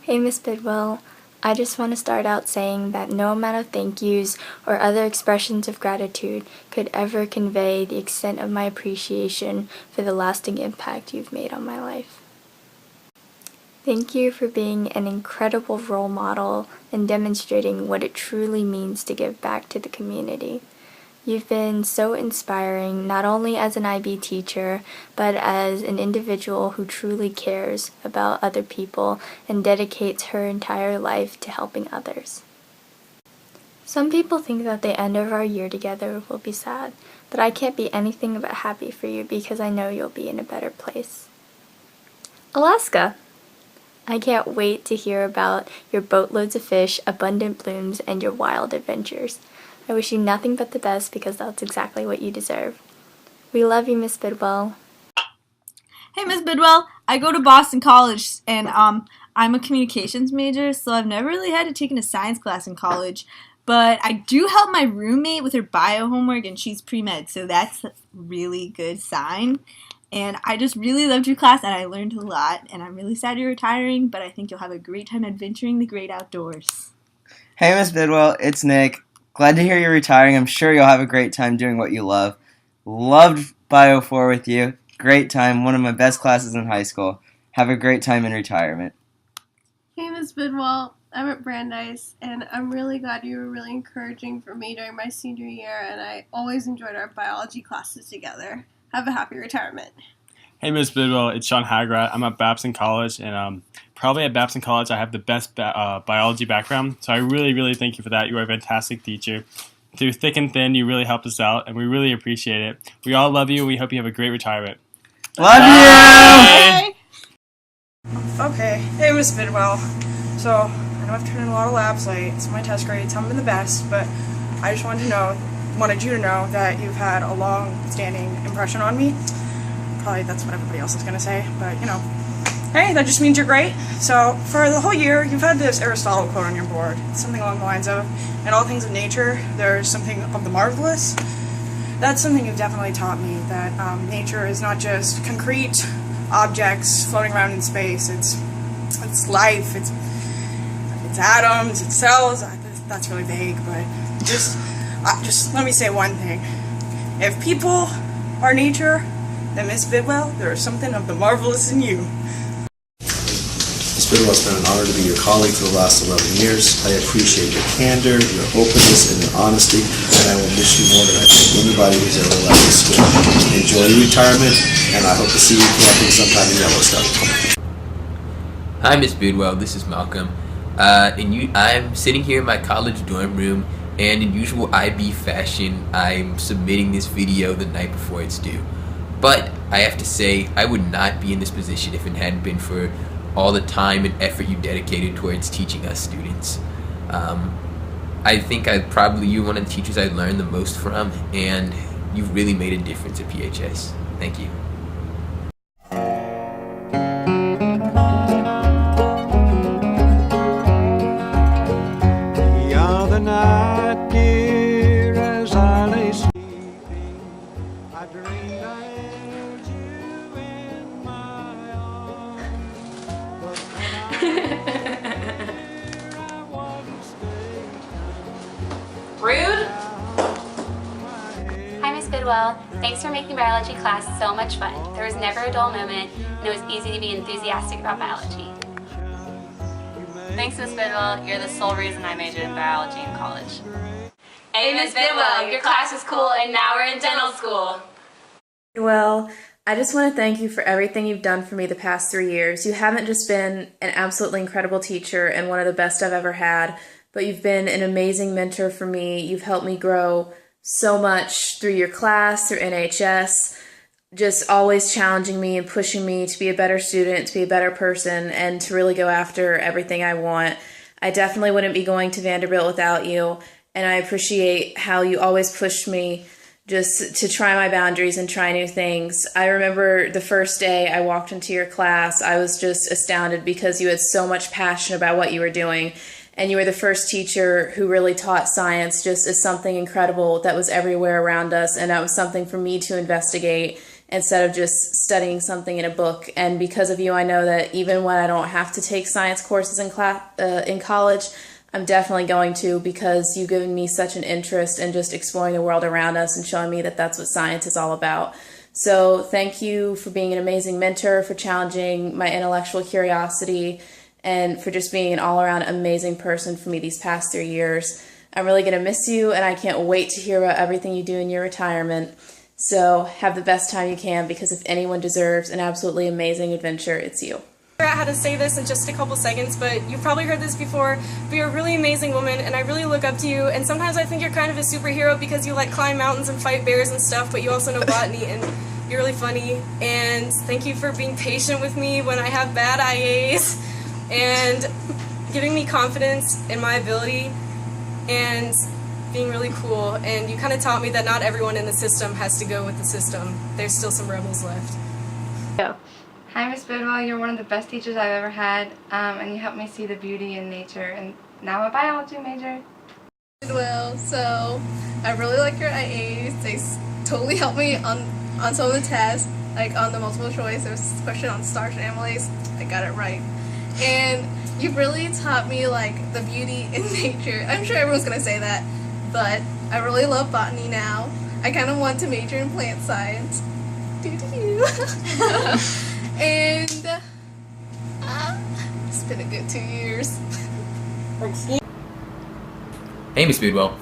Hey, Miss Bidwell. I just want to start out saying that no amount of thank yous or other expressions of gratitude could ever convey the extent of my appreciation for the lasting impact you've made on my life. Thank you for being an incredible role model and demonstrating what it truly means to give back to the community. You've been so inspiring, not only as an IB teacher, but as an individual who truly cares about other people and dedicates her entire life to helping others. Some people think that the end of our year together will be sad, but I can't be anything but happy for you because I know you'll be in a better place. Alaska! I can't wait to hear about your boatloads of fish, abundant blooms, and your wild adventures. I wish you nothing but the best because that's exactly what you deserve. We love you, Miss Bidwell. Hey, Miss Bidwell. I go to Boston College, and I'm a communications major, so I've never really had to take a science class in college. But I do help my roommate with her bio homework, and she's pre-med, so that's a really good sign. And I just really loved your class, and I learned a lot. And I'm really sad you're retiring, but I think you'll have a great time adventuring the great outdoors. Hey, Miss Bidwell, it's Nick. Glad to hear you're retiring. I'm sure you'll have a great time doing what you love. Loved Bio 4 with you. Great time. One of my best classes in high school. Have a great time in retirement. Hey, Miss Bidwell. I'm at Brandeis, and I'm really glad you were really encouraging for me during my senior year, and I always enjoyed our biology classes together. Have a happy retirement. Hey, Ms. Bidwell, it's Sean Hagrat. I'm at Babson College, and probably at Babson College I have the best biology background, so I really, really thank you for that. You are a fantastic teacher. Through thick and thin, you really helped us out, and we really appreciate it. We all love you, and we hope you have a great retirement. Love Bye. you! Okay, hey Miss Bidwell. So, I know I've turned in a lot of labs late, so my test grades haven't been the best, but I just wanted you to know that you've had a long-standing impression on me. Probably that's what everybody else is going to say, but you know, hey, that just means you're great. So for the whole year, you've had this Aristotle quote on your board. It's something along the lines of, in all things of nature, there's something of the marvelous. That's something you've definitely taught me, that nature is not just concrete objects floating around in space. It's life, it's atoms, it's cells. That's really vague, but just let me say one thing. If people are nature, then Miss Bidwell, there is something of the marvelous in you. Ms. Bidwell, it's been an honor to be your colleague for the last 11 years. I appreciate your candor, your openness, and your honesty, and I will miss you more than I think anybody who's ever left this school. Enjoy your retirement, and I hope to see you camping sometime in Yellowstone. Hi, Miss Bidwell. This is Malcolm. I'm sitting here in my college dorm room, and in usual IB fashion, I'm submitting this video the night before it's due. But I have to say, I would not be in this position if it hadn't been for all the time and effort you dedicated towards teaching us students. I think you're one of the teachers I learned the most from, and you've really made a difference at PHS. Thank you. The other night, dear, as I lay sleeping, I dreamed I held you in my arms. But when I wasn't staying, Rude? Hi, Miss Bidwell. Thanks for making biology class so much fun. There was never a dull moment, and it was easy to be enthusiastic about biology. Thanks, Miss Bidwell. You're the sole reason I majored in biology in college. Hey, Miss Bidwell, your class was cool, and now we're in dental school. Well, I just want to thank you for everything you've done for me the past 3 years. You haven't just been an absolutely incredible teacher and one of the best I've ever had, but you've been an amazing mentor for me. You've helped me grow so much through your class, through NHS, just always challenging me and pushing me to be a better student, to be a better person, and to really go after everything I want. I definitely wouldn't be going to Vanderbilt without you, and I appreciate how you always pushed me just to try my boundaries and try new things. I remember the first day I walked into your class, I was just astounded because you had so much passion about what you were doing. And you were the first teacher who really taught science just as something incredible that was everywhere around us, and that was something for me to investigate instead of just studying something in a book. And because of you, I know that even when I don't have to take science courses in college, I'm definitely going to, because you've given me such an interest in just exploring the world around us and showing me that that's what science is all about. So thank you for being an amazing mentor, for challenging my intellectual curiosity, and for just being an all-around amazing person for me these past 3 years. I'm really going to miss you, and I can't wait to hear about everything you do in your retirement. So have the best time you can, because if anyone deserves an absolutely amazing adventure, it's you. I had to say this in just a couple seconds, but you've probably heard this before, but you're a really amazing woman, and I really look up to you, and sometimes I think you're kind of a superhero because you like climb mountains and fight bears and stuff, but you also know botany, and you're really funny, and thank you for being patient with me when I have bad IAs, and giving me confidence in my ability, and being really cool, and you kind of taught me that not everyone in the system has to go with the system. There's still some rebels left. Hi, Miss Bidwell. You're one of the best teachers I've ever had, and you helped me see the beauty in nature, and now I'm a biology major. Bidwell, so I really like your IAs. They totally helped me on some of the tests, like on the multiple choice. There was this question on starch and amylase. I got it right. And you really taught me like the beauty in nature. I'm sure everyone's gonna say that, but I really love botany now. I kind of want to major in plant science. Doo-doo-doo. And it's been a good 2 years. Hey, Miss Bidwell.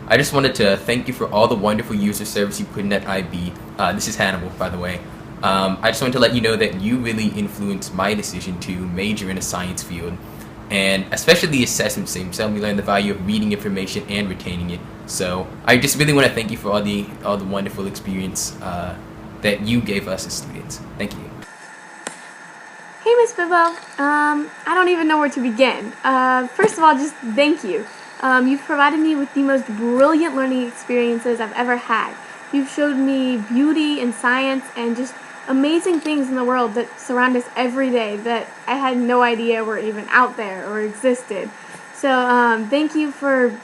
I just wanted to thank you for all the wonderful user service you put in at IB. This is Hannibal, by the way. I just wanted to let you know that you really influenced my decision to major in a science field, and especially the assessment seems helped me learn the value of reading information and retaining it. So I just really want to thank you for all the wonderful experience that you gave us as students. Thank you. Hey, Miss Bidwell. I don't even know where to begin. First of all, just thank you. You've provided me with the most brilliant learning experiences I've ever had. You've showed me beauty in science and just amazing things in the world that surround us every day that I had no idea were even out there or existed. So thank you for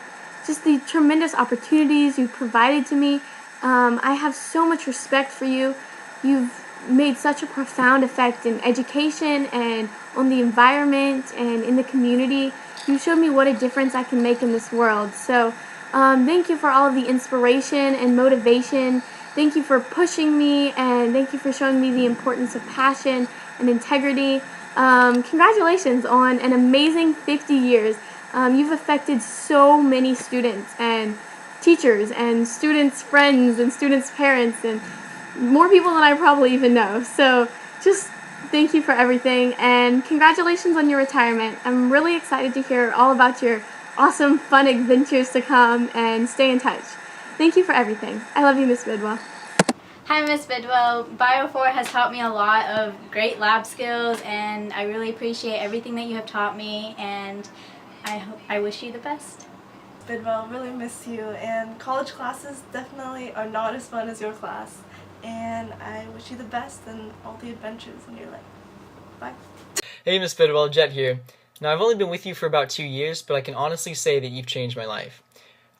just the tremendous opportunities you've provided to me. I have so much respect for you. You've made such a profound effect in education and on the environment and in the community. You showed me what a difference I can make in this world. So thank you for all of the inspiration and motivation. Thank you for pushing me, and thank you for showing me the importance of passion and integrity. Congratulations on an amazing 50 years. You've affected so many students and teachers and students' friends and students' parents and more people than I probably even know. So just thank you for everything, and congratulations on your retirement. I'm really excited to hear all about your awesome, fun adventures to come, and stay in touch. Thank you for everything. I love you, Miss Bidwell. Hi, Miss Bidwell. Bio4 has taught me a lot of great lab skills, and I really appreciate everything that you have taught me, and I wish you the best. Bidwell, really miss you, and college classes definitely are not as fun as your class, and I wish you the best in all the adventures in your life. Bye. Hey, Miss Bidwell, Jet here. Now, I've only been with you for about 2 years, but I can honestly say that you've changed my life.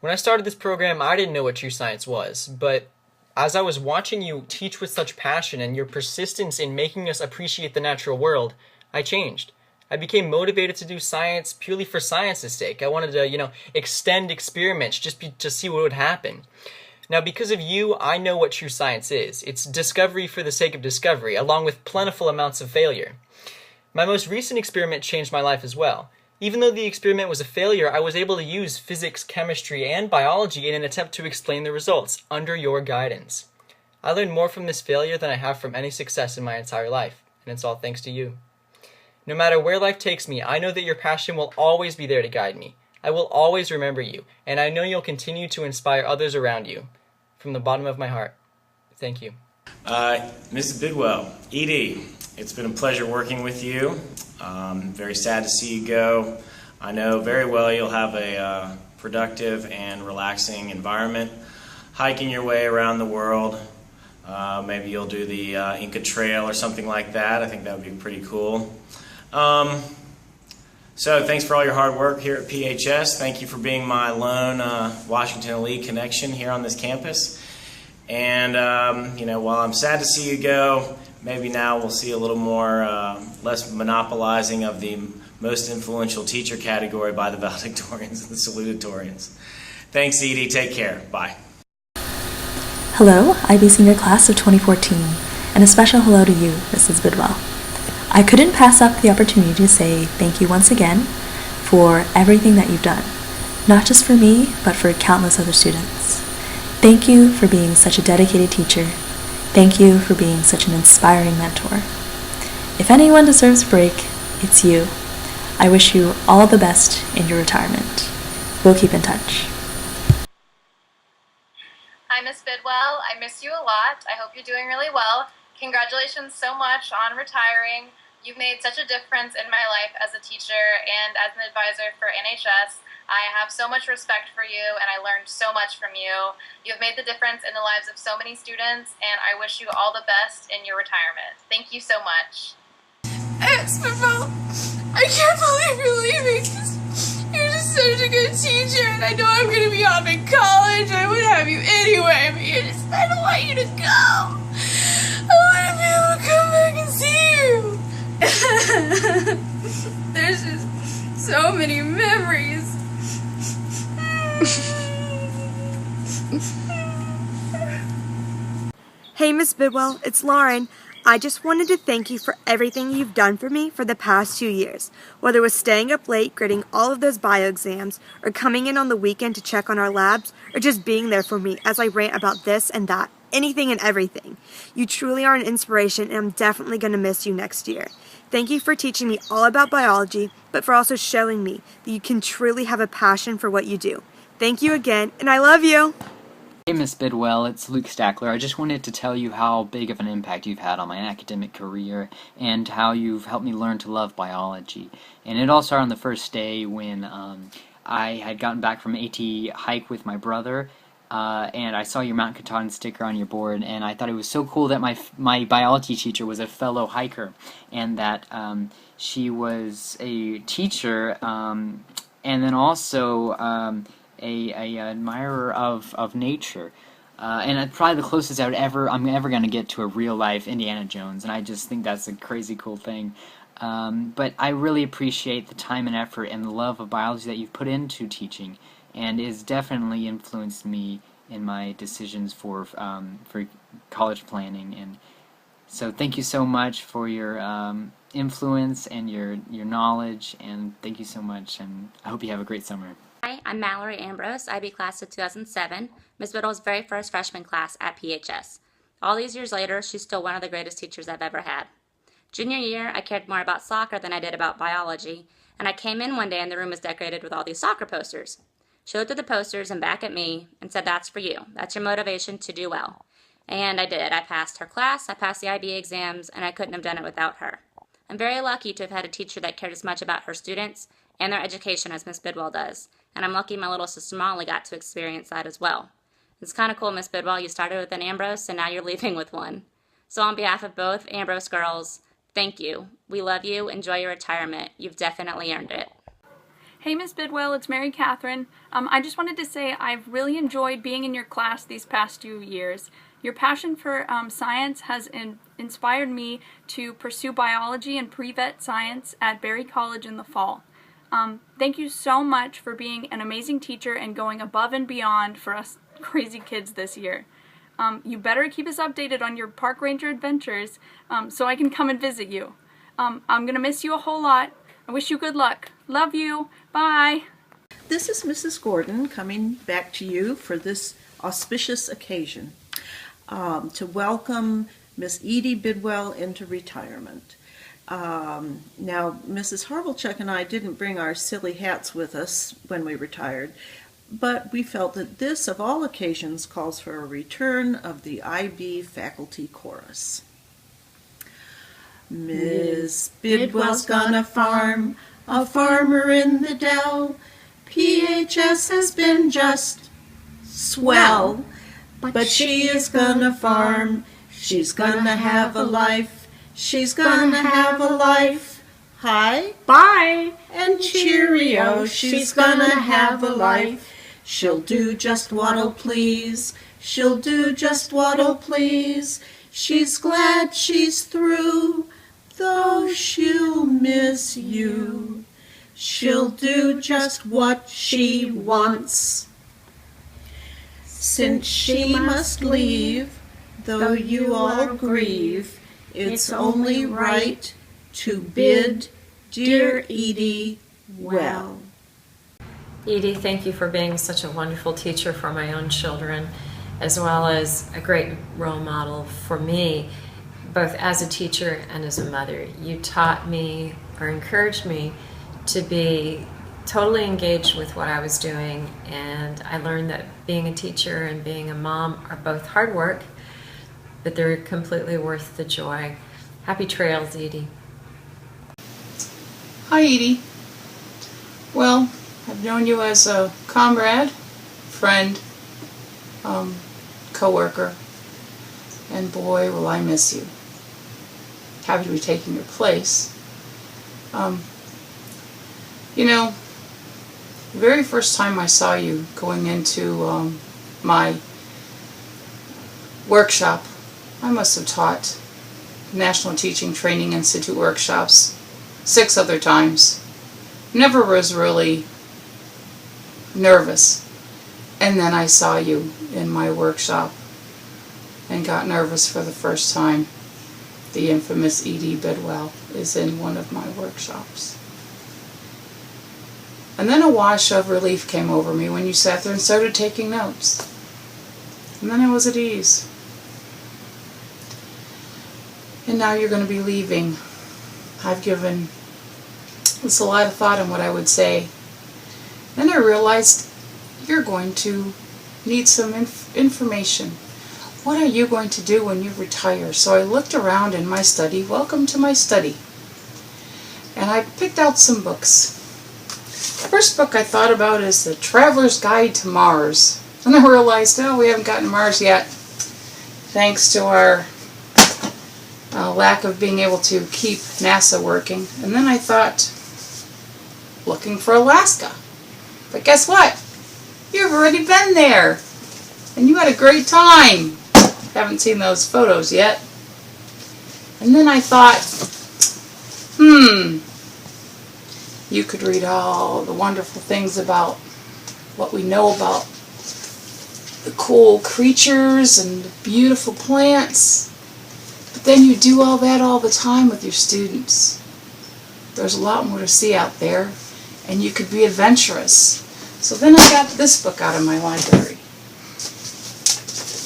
When I started this program, I didn't know what true science was, but as I was watching you teach with such passion and your persistence in making us appreciate the natural world, I changed. I became motivated to do science purely for science's sake. I wanted to, extend experiments just to see what would happen. Now, because of you, I know what true science is. It's discovery for the sake of discovery, along with plentiful amounts of failure. My most recent experiment changed my life as well. Even though the experiment was a failure, I was able to use physics, chemistry, and biology in an attempt to explain the results under your guidance. I learned more from this failure than I have from any success in my entire life, and it's all thanks to you. No matter where life takes me, I know that your passion will always be there to guide me. I will always remember you, and I know you'll continue to inspire others around you. From the bottom of my heart, thank you. Mrs. Bidwell, Edie, it's been a pleasure working with you. Very sad to see you go. I know very well you'll have a productive and relaxing environment, hiking your way around the world. Maybe you'll do the Inca Trail or something like that. I think that would be pretty cool. So thanks for all your hard work here at PHS. Thank you for being my lone Washington Elite connection here on this campus. And, while I'm sad to see you go, maybe now we'll see a little more, less monopolizing of the most influential teacher category by the valedictorians and the salutatorians. Thanks, Edie. Take care. Bye. Hello, IB Senior Class of 2014, and a special hello to you, Mrs. Bidwell. I couldn't pass up the opportunity to say thank you once again for everything that you've done, not just for me, but for countless other students. Thank you for being such a dedicated teacher. Thank you for being such an inspiring mentor. If anyone deserves a break, it's you. I wish you all the best in your retirement. We'll keep in touch. Hi, Miss Bidwell. I miss you a lot. I hope you're doing really well. Congratulations so much on retiring. You've made such a difference in my life as a teacher and as an advisor for NHS. I have so much respect for you, and I learned so much from you. You've made the difference in the lives of so many students, and I wish you all the best in your retirement. Thank you so much. Miss Bidwell, I can't believe you're leaving. You're just such a good teacher, and I know I'm going to be off in college. I would have you anyway, but I don't want you to go. I want to be able to come back and see you. There's just so many memories. Hey, Miss Bidwell, it's Lauren. I just wanted to thank you for everything you've done for me for the past 2 years, whether it was staying up late grading all of those bio exams, or coming in on the weekend to check on our labs, or just being there for me as I rant about this and that, anything and everything. You truly are an inspiration, and I'm definitely going to miss you next year. Thank you for teaching me all about biology, but for also showing me that you can truly have a passion for what you do. Thank you again, and I love you! Hey Miss Bidwell, it's Luke Stackler. I just wanted to tell you how big of an impact you've had on my academic career and how you've helped me learn to love biology. And it all started on the first day when I had gotten back from AT hike with my brother, and I saw your Mount Katahdin sticker on your board, and I thought it was so cool that my biology teacher was a fellow hiker, and that she was a teacher, and then also a admirer of nature, and probably the closest I'm ever going to get to a real life Indiana Jones, and I just think that's a crazy cool thing. But I really appreciate the time and effort and the love of biology that you've put into teaching, and it's definitely influenced me in my decisions for college planning. And so thank you so much for your influence and your knowledge, and thank you so much, and I hope you have a great summer. Hi, I'm Mallory Ambrose, IB class of 2007, Ms. Biddle's very first freshman class at PHS. All these years later, she's still one of the greatest teachers I've ever had. Junior year, I cared more about soccer than I did about biology, and I came in one day and the room was decorated with all these soccer posters. She looked at the posters and back at me and said, "That's for you. That's your motivation to do well." And I did. I passed her class, I passed the IB exams, and I couldn't have done it without her. I'm very lucky to have had a teacher that cared as much about her students and their education as Miss Bidwell does. And I'm lucky my little sister Molly got to experience that as well. It's kind of cool, Miss Bidwell. You started with an Ambrose, and now you're leaving with one. So on behalf of both Ambrose girls, thank you. We love you. Enjoy your retirement. You've definitely earned it. Hey, Miss Bidwell, it's Mary Catherine. I just wanted to say I've really enjoyed being in your class these past 2 years. Your passion for science has inspired me to pursue biology and pre-vet science at Berry College in the fall. Thank you so much for being an amazing teacher and going above and beyond for us crazy kids this year. You better keep us updated on your park ranger adventures so I can come and visit you. I'm going to miss you a whole lot. I wish you good luck. Love you. Bye. This is Mrs. Gordon coming back to you for this auspicious occasion to welcome Miss Edie Bidwell into retirement. Now, Mrs. Harvelchuk and I didn't bring our silly hats with us when we retired, but we felt that this, of all occasions, calls for a return of the IB faculty chorus. Miss Bidwell's gonna farm, a farmer in the dell. PHS has been just swell, but she is gonna farm, she's gonna have a life. She's gonna have a life. Hi, bye, and cheerio. She's gonna have a life. She'll do just what'll please. She'll do just what'll please. She's glad she's through, though she'll miss you. She'll do just what she wants. Since she must leave, though you all grieve, it's only right to bid dear Edie well. Edie, thank you for being such a wonderful teacher for my own children, as well as a great role model for me, both as a teacher and as a mother. You taught me or encouraged me to be totally engaged with what I was doing, and I learned that being a teacher and being a mom are both hard work, but they're completely worth the joy. Happy trails, Edie. Hi, Edie. Well, I've known you as a comrade, friend, co-worker, and boy, will I miss you. Happy to be taking your place. You know, the very first time I saw you going into my workshop, I must have taught National Teaching Training Institute workshops 6 other times. Never was really nervous. And then I saw you in my workshop and got nervous for the first time. The infamous Edie Bidwell is in one of my workshops. And then a wash of relief came over me when you sat there and started taking notes. And then I was at ease. And now you're going to be leaving. I've given this a lot of thought on what I would say. Then I realized you're going to need some information. What are you going to do when you retire? So I looked around in my study. Welcome to my study. And I picked out some books. The first book I thought about is The Traveler's Guide to Mars. And I realized, oh, we haven't gotten to Mars yet, thanks to our lack of being able to keep NASA working. And then I thought, looking for Alaska. But guess what? You've already been there. And you had a great time. Haven't seen those photos yet. And then I thought, you could read all the wonderful things about what we know about the cool creatures and the beautiful plants. But then you do all that all the time with your students. There's a lot more to see out there, and you could be adventurous. So then I got this book out of my library.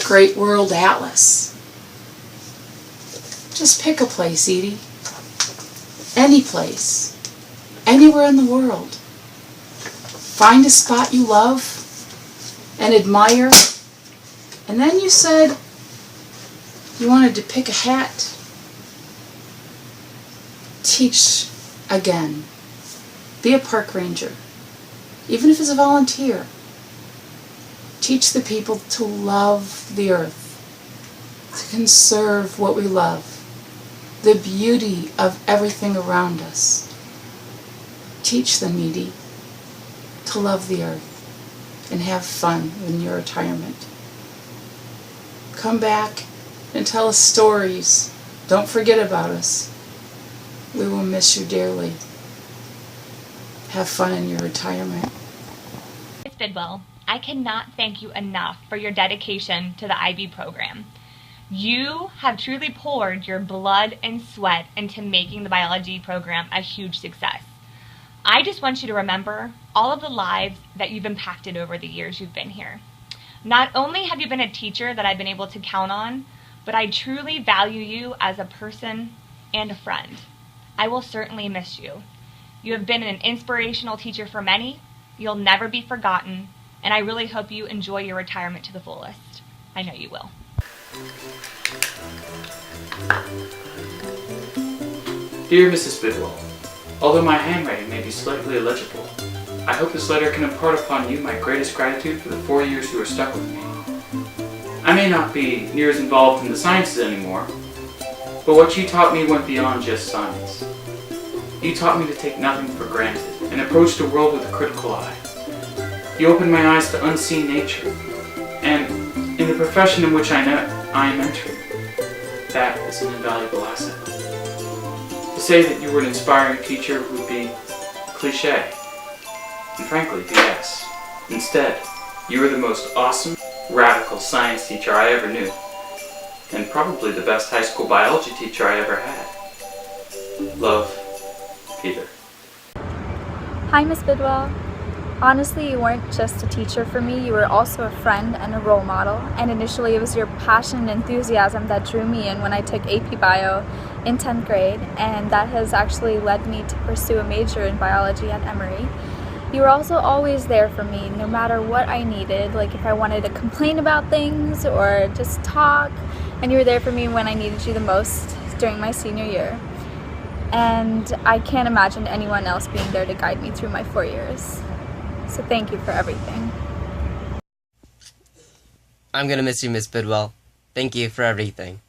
Great World Atlas. Just pick a place, Edie. Any place. Anywhere in the world. Find a spot you love and admire. And then you said you wanted to pick a hat. Teach again. Be a park ranger. Even if it's a volunteer. Teach the people to love the earth. To conserve what we love. The beauty of everything around us. Teach them, Edie, to love the earth and have fun in your retirement. Come back and tell us stories. Don't forget about us. We will miss you dearly. Have fun in your retirement. Miss Bidwell, I cannot thank you enough for your dedication to the IB program. You have truly poured your blood and sweat into making the biology program a huge success. I just want you to remember all of the lives that you've impacted over the years you've been here. Not only have you been a teacher that I've been able to count on, but I truly value you as a person and a friend. I will certainly miss you. You have been an inspirational teacher for many. You'll never be forgotten, and I really hope you enjoy your retirement to the fullest. I know you will. Dear Mrs. Bidwell, although my handwriting may be slightly illegible, I hope this letter can impart upon you my greatest gratitude for the 4 years you were stuck with me. I may not be near as involved in the sciences anymore, but what you taught me went beyond just science. You taught me to take nothing for granted and approach the world with a critical eye. You opened my eyes to unseen nature, and in the profession in which I am entering. That is an invaluable asset. To say that you were an inspiring teacher would be cliche, and frankly, BS. Instead, you were the most awesome, radical science teacher I ever knew, and probably the best high school biology teacher I ever had. Love, Peter. Hi, Miss Bidwell. Honestly, you weren't just a teacher for me, you were also a friend and a role model. And initially it was your passion and enthusiasm that drew me in when I took AP Bio in 10th grade, and that has actually led me to pursue a major in biology at Emory. You were also always there for me, no matter what I needed, like if I wanted to complain about things or just talk, and you were there for me when I needed you the most during my senior year. And I can't imagine anyone else being there to guide me through my 4 years. So thank you for everything. I'm gonna miss you, Miss Bidwell. Thank you for everything.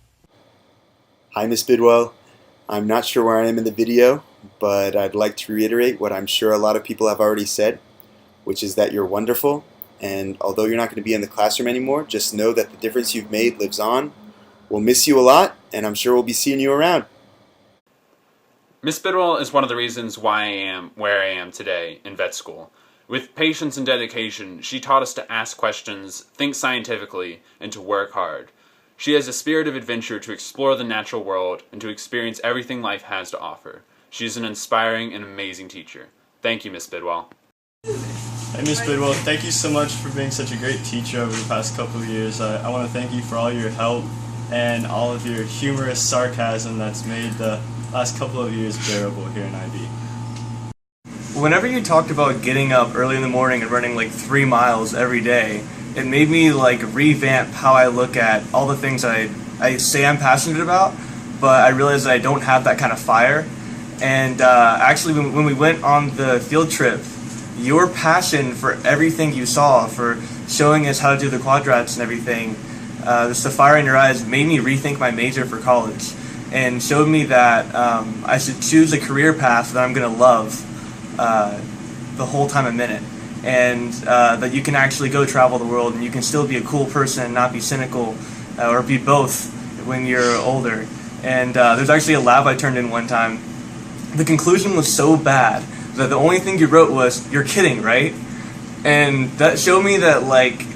Hi, Miss Bidwell. I'm not sure where I am in the video, but I'd like to reiterate what I'm sure a lot of people have already said, which is that you're wonderful, and although you're not going to be in the classroom anymore, just know that the difference you've made lives on. We'll miss you a lot, and I'm sure we'll be seeing you around. Miss Bidwell is one of the reasons why I am where I am today in vet school. With patience and dedication, she taught us to ask questions, think scientifically, and to work hard. She has a spirit of adventure to explore the natural world and to experience everything life has to offer. She is an inspiring and amazing teacher. Thank you, Miss Bidwell. Hey, Miss Bidwell, thank you so much for being such a great teacher over the past couple of years. I want to thank you for all your help and all of your humorous sarcasm that's made the last couple of years bearable here in IB. Whenever you talked about getting up early in the morning and running like 3 miles every day, it made me like revamp how I look at all the things I say I'm passionate about, but I realized that I don't have that kind of fire. And actually when we went on the field trip, your passion for everything you saw, for showing us how to do the quadrats and everything, the fire in your eyes made me rethink my major for college and showed me that I should choose a career path that I'm going to love the whole time I'm in it, and that you can actually go travel the world and you can still be a cool person and not be cynical, or be both when you're older. And there's actually a lab I turned in one time. The conclusion was so bad that the only thing you wrote was, "You're kidding, right?" And that showed me that like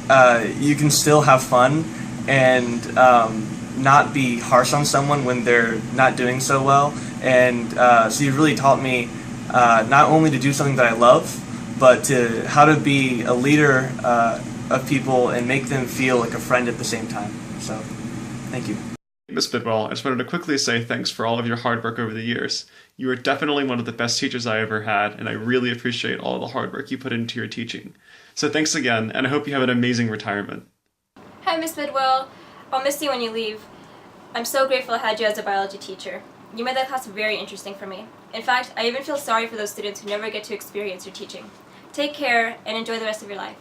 you can still have fun and not be harsh on someone when they're not doing so well. And so you really taught me not only to do something that I love, but to how to be a leader of people and make them feel like a friend at the same time. So, thank you. Miss Bidwell, I just wanted to quickly say thanks for all of your hard work over the years. You are definitely one of the best teachers I ever had, and I really appreciate all the hard work you put into your teaching. So thanks again, and I hope you have an amazing retirement. Hi, Miss Bidwell. I'll miss you when you leave. I'm so grateful I had you as a biology teacher. You made that class very interesting for me. In fact, I even feel sorry for those students who never get to experience your teaching. Take care and enjoy the rest of your life.